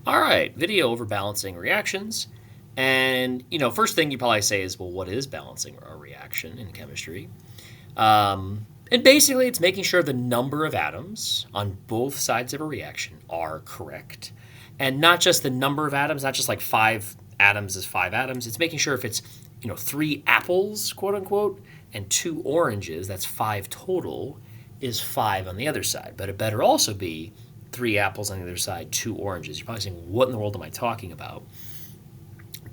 All right, video over balancing reactions. And, first thing you probably say is, well, what is balancing a reaction in chemistry? And basically, it's making sure the number of atoms on both sides of a reaction are correct. And not just the number of atoms, not just like 5 atoms is 5 atoms. It's making sure if it's, 3 apples, quote unquote, and 2 oranges, that's 5 total, is 5 on the other side. But it better also be 3 apples on the other side, 2 oranges. You're probably saying, what in the world am I talking about?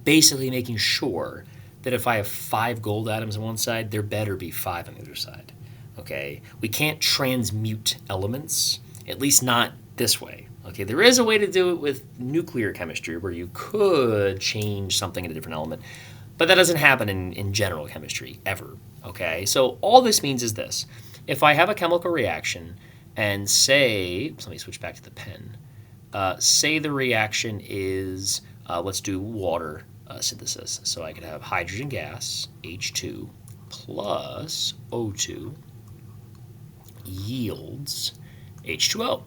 Basically making sure that if I have 5 gold atoms on one side, there better be 5 on the other side. Okay? We can't transmute elements, at least not this way. Okay, there is a way to do it with nuclear chemistry where you could change something in a different element, but that doesn't happen in general chemistry ever. Okay, so all this means is this. If I have a chemical reaction and say, let me switch back to the pen, say the reaction is, let's do water synthesis. So I could have hydrogen gas, H2, plus O2 yields H2O.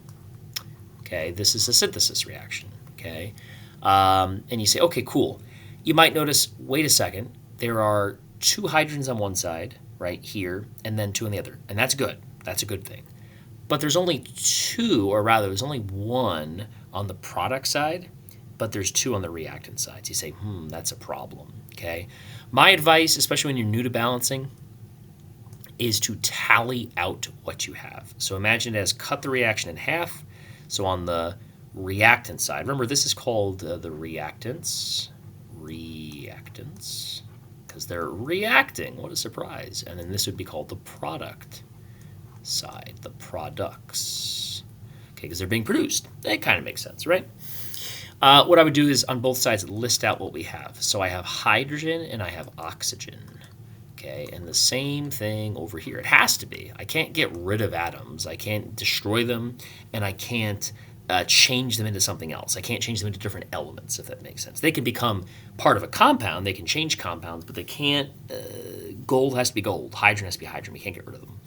Okay, this is a synthesis reaction. Okay, and you say, okay, cool. You might notice, wait a second, there are 2 hydrogens on one side, right here, and then 2 on the other, and that's good. That's a good thing. But there's only 2, or rather, there's only 1 on the product side, but there's 2 on the reactant side. So you say, that's a problem. Okay, my advice, especially when you're new to balancing, is to tally out what you have. So imagine it as cut the reaction in half. So on the reactant side, remember this is called the reactants, because they're reacting. What a surprise. And then this would be called the product side, the products. Okay, because they're being produced. That kind of makes sense, right? What I would do is on both sides list out what we have. So I have hydrogen and I have oxygen. Okay, and the same thing over here. It has to be. I can't get rid of atoms. I can't destroy them, and I can't change them into something else. I can't change them into different elements, if that makes sense. They can become part of a compound. They can change compounds, but they can't. Gold has to be gold. Hydrogen has to be hydrogen. We can't get rid of them.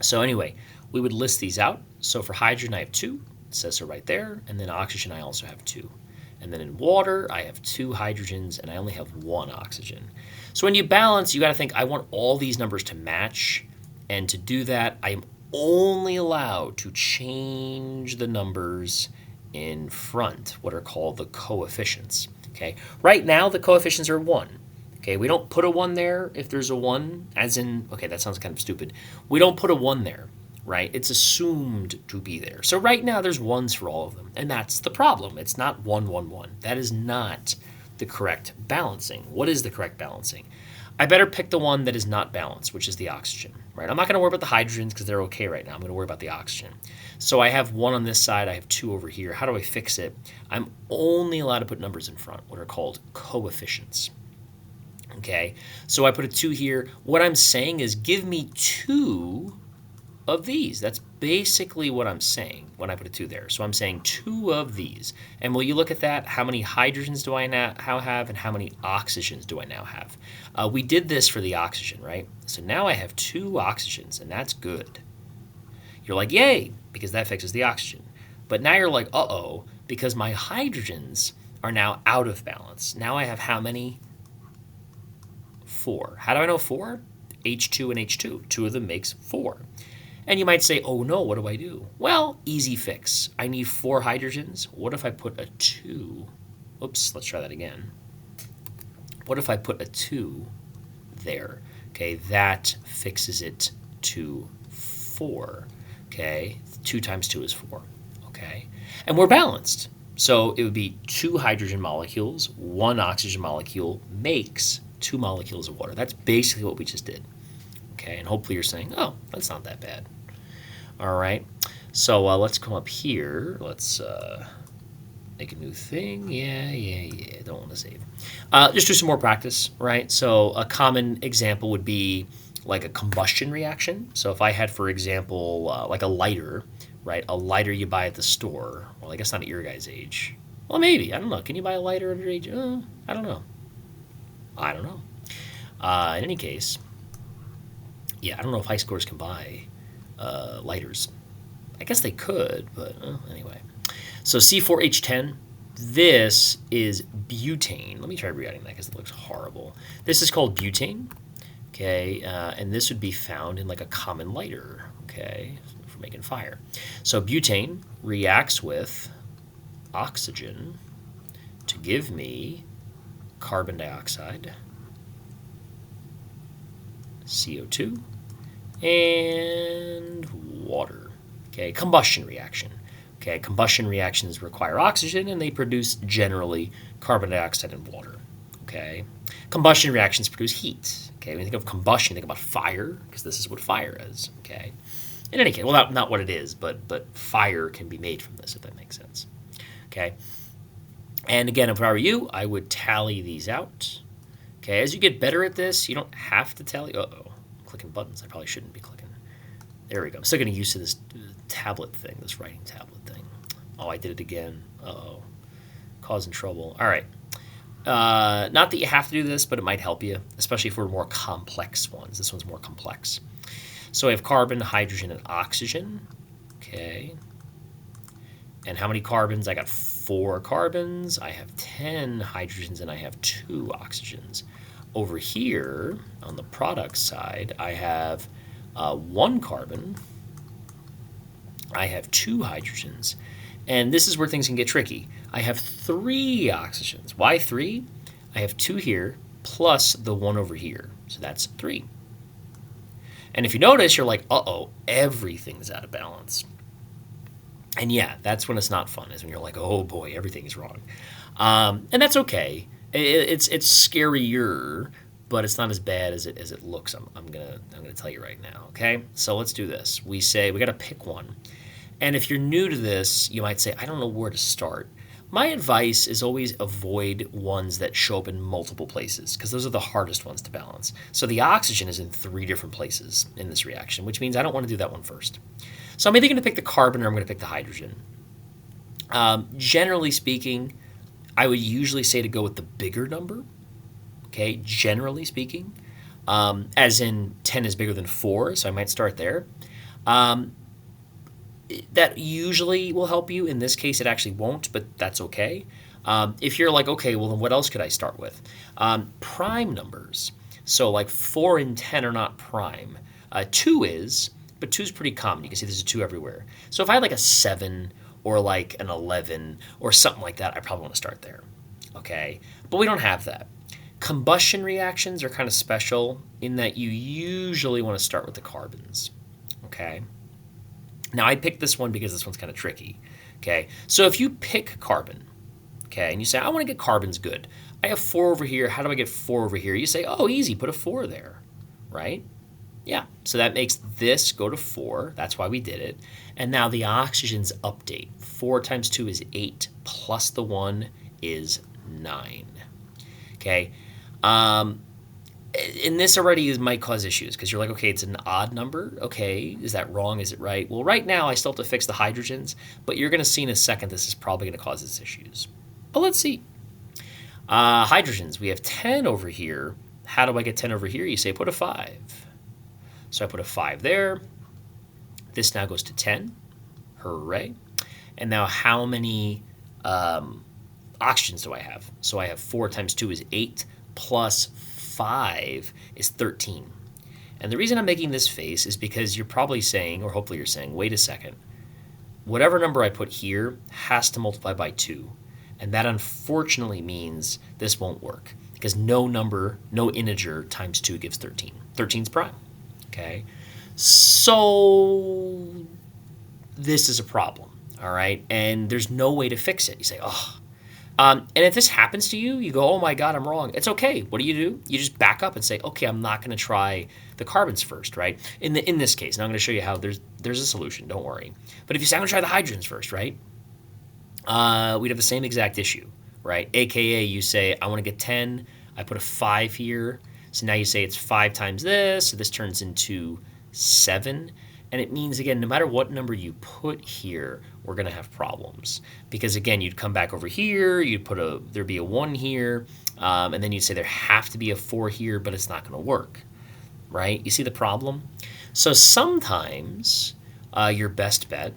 So anyway, we would list these out. So for hydrogen, I have 2. It says so right there. And then oxygen, I also have 2. And then in water, I have 2 hydrogens, and I only have 1 oxygen. So when you balance, you got to think, I want all these numbers to match. And to do that, I am only allowed to change the numbers in front, what are called the coefficients. Okay. Right now, the coefficients are 1. Okay. We don't put a 1 there if there's a 1, as in, okay, that sounds kind of stupid. We don't put a 1 there. Right? It's assumed to be there. So right now there's 1s for all of them, and that's the problem. It's not 1, 1, 1. That is not the correct balancing. What is the correct balancing? I better pick the one that is not balanced, which is the oxygen. Right? I'm not going to worry about the hydrogens because they're okay right now. I'm going to worry about the oxygen. So I have 1 on this side. I have 2 over here. How do I fix it? I'm only allowed to put numbers in front, what are called coefficients. Okay? So I put a 2 here. What I'm saying is give me 2 of these. That's basically what I'm saying when I put a 2 there. So I'm saying 2 of these. And will you look at that? How many hydrogens do I now have and how many oxygens do I now have? We did this for the oxygen, right? So now I have 2 oxygens, and that's good. You're like, yay, because that fixes the oxygen. But now you're like, uh-oh, because my hydrogens are now out of balance. Now I have how many? 4. How do I know 4? H2 and H2. 2 of them makes 4. And you might say, oh no, what do I do? Well, easy fix. I need 4 hydrogens. What if I put a 2? Oops, let's try that again. What if I put a 2 there? Okay, that fixes it to 4. Okay, 2 times 2 is 4. Okay, and we're balanced. So it would be 2 hydrogen molecules, 1 oxygen molecule makes 2 molecules of water. That's basically what we just did. Okay, and hopefully you're saying, oh, that's not that bad. All right, so let's come up here. Let's make a new thing. Yeah. Don't want to save. Just do some more practice, right? So a common example would be like a combustion reaction. So if I had, for example, like a lighter, right? A lighter you buy at the store. Well, I guess not at your guys' age. Well, maybe. I don't know. Can you buy a lighter at your age? I don't know. In any case, yeah, I don't know if high schoolers can buy lighters. I guess they could, but anyway. So C4H10, this is butane. Let me try rewriting that because it looks horrible. This is called butane, okay, and this would be found in like a common lighter, okay, for making fire. So butane reacts with oxygen to give me carbon dioxide, CO2, and water. Okay, combustion reaction. Okay, combustion reactions require oxygen, and they produce generally carbon dioxide and water. Okay, combustion reactions produce heat. Okay, when you think of combustion, think about fire, because this is what fire is. Okay, in any case, well, not what it is, but fire can be made from this, if that makes sense. Okay, and again, if I were you, I would tally these out. Okay, as you get better at this, you don't have to tally. Uh-oh, I'm clicking buttons. I probably shouldn't be clicking. There we go. I'm still getting used to this tablet thing, this writing tablet thing. Oh, I did it again. Uh-oh. Causing trouble. All right. Not that you have to do this, but it might help you, especially for more complex ones. This one's more complex. So I have carbon, hydrogen, and oxygen. Okay. And how many carbons? I got 4 carbons. I have 10 hydrogens, and I have 2 oxygens. Over here, on the product side, I have 1 carbon. I have 2 hydrogens. And this is where things can get tricky. I have 3 oxygens. Why 3? I have 2 here plus the 1 over here. So that's 3. And if you notice, you're like, uh-oh, everything's out of balance. And yeah, that's when it's not fun, is when you're like, oh boy, everything's wrong. And that's okay. It's scarier, but it's not as bad as it looks. I'm gonna tell you right now. Okay, so let's do this. We say we got to pick one, and if you're new to this, you might say, I don't know where to start. My advice is always avoid ones that show up in multiple places, because those are the hardest ones to balance. So the oxygen is in 3 different places in this reaction, which means I don't want to do that one first. So I'm either going to pick the carbon or I'm going to pick the hydrogen. Generally speaking, I would usually say to go with the bigger number. Okay, generally speaking, as in 10 is bigger than 4, so I might start there. That usually will help you. In this case, it actually won't, but that's okay. If you're like, okay, well, then what else could I start with? Prime numbers. So like 4 and 10 are not prime. 2 is, but 2 is pretty common. You can see there's a 2 everywhere. So if I had like a 7 or like an 11 or something like that, I probably want to start there. Okay, but we don't have that. Combustion reactions are kind of special in that you usually want to start with the carbons. Okay. Now, I picked this one because this one's kind of tricky, okay? So if you pick carbon, okay, and you say, I want to get carbons good. I have 4 over here. How do I get 4 over here? You say, oh, easy, put a 4 there, right? Yeah, so that makes this go to 4. That's why we did it. And now the oxygens update. 4 times 2 is 8, plus the 1 is 9, okay? And this already might cause issues because you're like, okay, it's an odd number. Okay, is that wrong? Is it right? Well, right now I still have to fix the hydrogens, but you're going to see in a second this is probably going to cause us issues. But let's see. Hydrogens, we have 10 over here. How do I get 10 over here? You say put a 5. So I put a 5 there. This now goes to 10. Hooray. And now how many oxygens do I have? So I have 4 times 2 is 8 plus 5 is 13. And the reason I'm making this face is because you're probably saying, or hopefully you're saying, wait a second, whatever number I put here has to multiply by 2. And that unfortunately means this won't work because no number, no integer times 2 gives 13. 13 is prime, okay? So this is a problem, all right? And there's no way to fix it. You say, oh. And if this happens to you, you go, oh my God, I'm wrong. It's okay. What do? You just back up and say, okay, I'm not going to try the carbons first, right? In this case, and I'm going to show you how there's a solution. Don't worry. But if you say, I'm going to try the hydrogens first, right? We'd have the same exact issue, right? AKA, you say, I want to get 10. I put a 5 here. So now you say it's 5 times this. So this turns into 7. And it means, again, no matter what number you put here, we're going to have problems. Because, again, you'd come back over here, there'd be a 1 here, and then you'd say there have to be a 4 here, but it's not going to work, right? You see the problem? So sometimes your best bet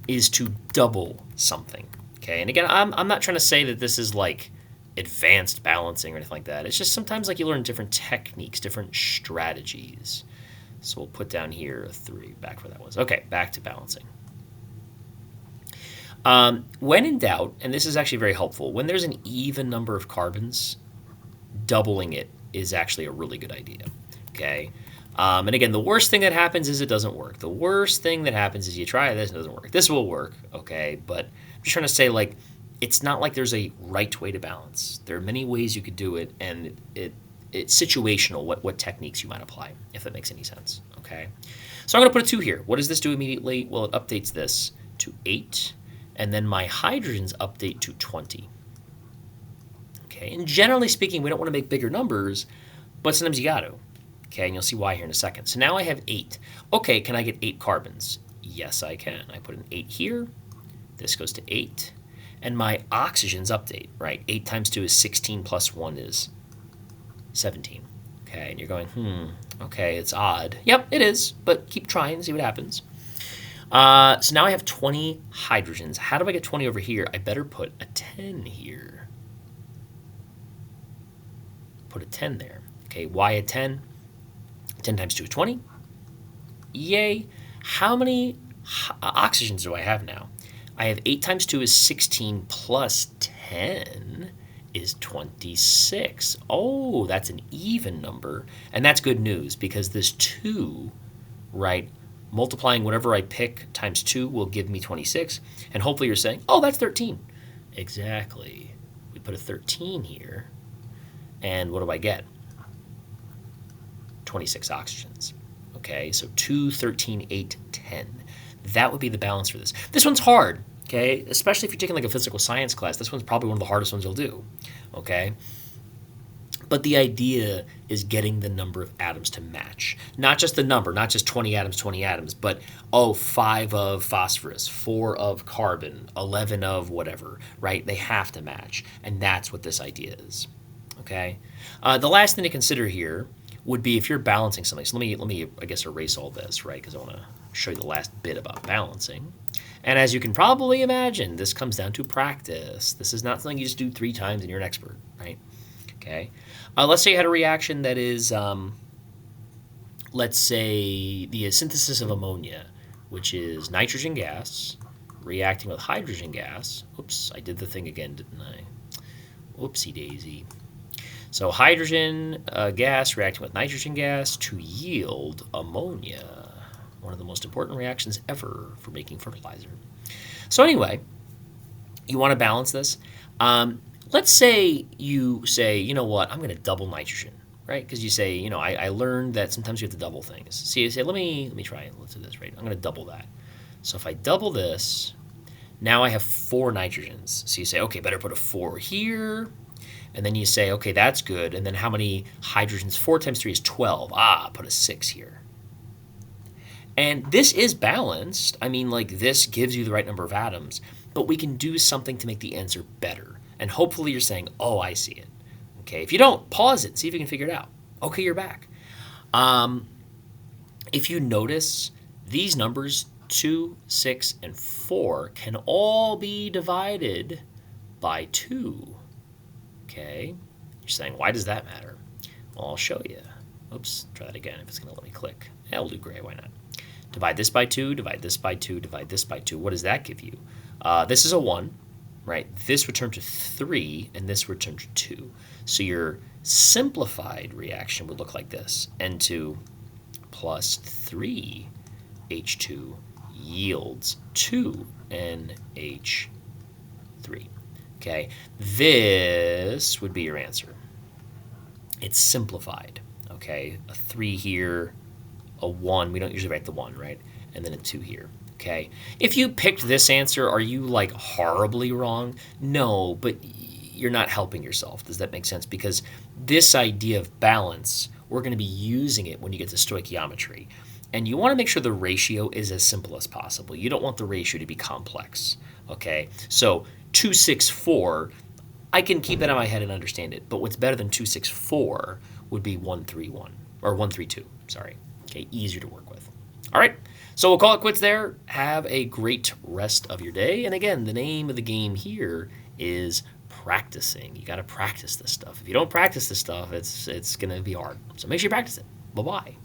is to double something, Okay, and again, I'm not trying to say that this is like advanced balancing or anything like that. It's just sometimes like you learn different techniques, different strategies. So we'll put down here a 3, back where that was. Okay, back to balancing. When in doubt, and this is actually very helpful, when there's an even number of carbons, doubling it is actually a really good idea. Okay. And again, the worst thing that happens is it doesn't work. The worst thing that happens is you try this and it doesn't work. This will work, okay? But I'm just trying to say, like, it's not like there's a right way to balance. There are many ways you could do it, and it's situational what techniques you might apply, if that makes any sense, okay? So I'm going to put a 2 here. What does this do immediately? Well, it updates this to 8, and then my hydrogens update to 20. Okay, and generally speaking, we don't want to make bigger numbers, but sometimes you got to. Okay, and you'll see why here in a second. So now I have 8. Okay, can I get 8 carbons? Yes, I can. I put an 8 here. This goes to 8. And my oxygens update, right? 8 times 2 is 16 plus 1 is 17. Okay, and you're going, okay, it's odd. Yep, it is, but keep trying, see what happens. So now I have 20 hydrogens. How do I get 20 over here? I better put a 10 here. Put a 10 there. Okay, why a 10? 10 times 2 is 20. Yay. How many oxygens do I have now? I have 8 times 2 is 16 plus 10 is 26. Oh, that's an even number. And that's good news because this 2, right, multiplying whatever I pick times 2 will give me 26. And hopefully you're saying, oh, that's 13. Exactly. We put a 13 here. And what do I get? 26 oxygens. Okay, so 2, 13, 8, 10. That would be the balance for this. This one's hard, okay? Especially if you're taking like a physical science class. This one's probably one of the hardest ones you'll do, okay? But the idea is getting the number of atoms to match. Not just the number, not just 20 atoms, but, 5 of phosphorus, 4 of carbon, 11 of whatever, right? They have to match, and that's what this idea is, okay? The last thing to consider here would be if you're balancing something. So let me I guess erase all this, right? Because I want to show you the last bit about balancing. And as you can probably imagine, this comes down to practice. This is not something you just do 3 times and you're an expert, right? Okay. Let's say you had a reaction that is, let's say the synthesis of ammonia, which is nitrogen gas reacting with hydrogen gas. Oops, I did the thing again, didn't I? Whoopsie daisy. So hydrogen gas reacting with nitrogen gas to yield ammonia, one of the most important reactions ever for making fertilizer. So anyway, you want to balance this. Let's say you say, you know what, I'm going to double nitrogen, right? Because you say, I learned that sometimes you have to double things. So you say, let me try it. Let's do this, right? I'm going to double that. So if I double this, now I have 4 nitrogens. So you say, okay, better put a 4 here. And then you say, okay, that's good. And then how many hydrogens? 4 times 3 is 12. Put a 6 here. And this is balanced. I mean, like, this gives you the right number of atoms. But we can do something to make the answer better. And hopefully you're saying, oh, I see it. Okay, if you don't, pause it. See if you can figure it out. Okay, you're back. If you notice, these numbers, 2, 6, and 4, can all be divided by 2. Okay, you're saying, why does that matter? Well, I'll show you. Oops, try that again if it's going to let me click. I'll do gray, why not? Divide this by 2, divide this by 2, divide this by 2. What does that give you? This is a 1, right? This would turn to 3, and this would turn to 2. So your simplified reaction would look like this. N2 plus 3 H2 yields 2 NH3. Okay, this would be your answer. It's simplified, okay? A 3 here, a 1. We don't usually write the 1, right? And then a 2 here, okay? If you picked this answer, are you, like, horribly wrong? No, but you're not helping yourself. Does that make sense? Because this idea of balance, we're going to be using it when you get to stoichiometry. And you want to make sure the ratio is as simple as possible. You don't want the ratio to be complex, okay? So 264, I can keep that in my head and understand it. But what's better than 264 would be 131, or 132, sorry. Okay, easier to work with. All right, So we'll call it quits there. Have a great rest of your day. And again, the name of the game here is practicing. You got to practice this stuff. If you don't practice this stuff, it's going to be hard. So make sure you practice it. Bye bye.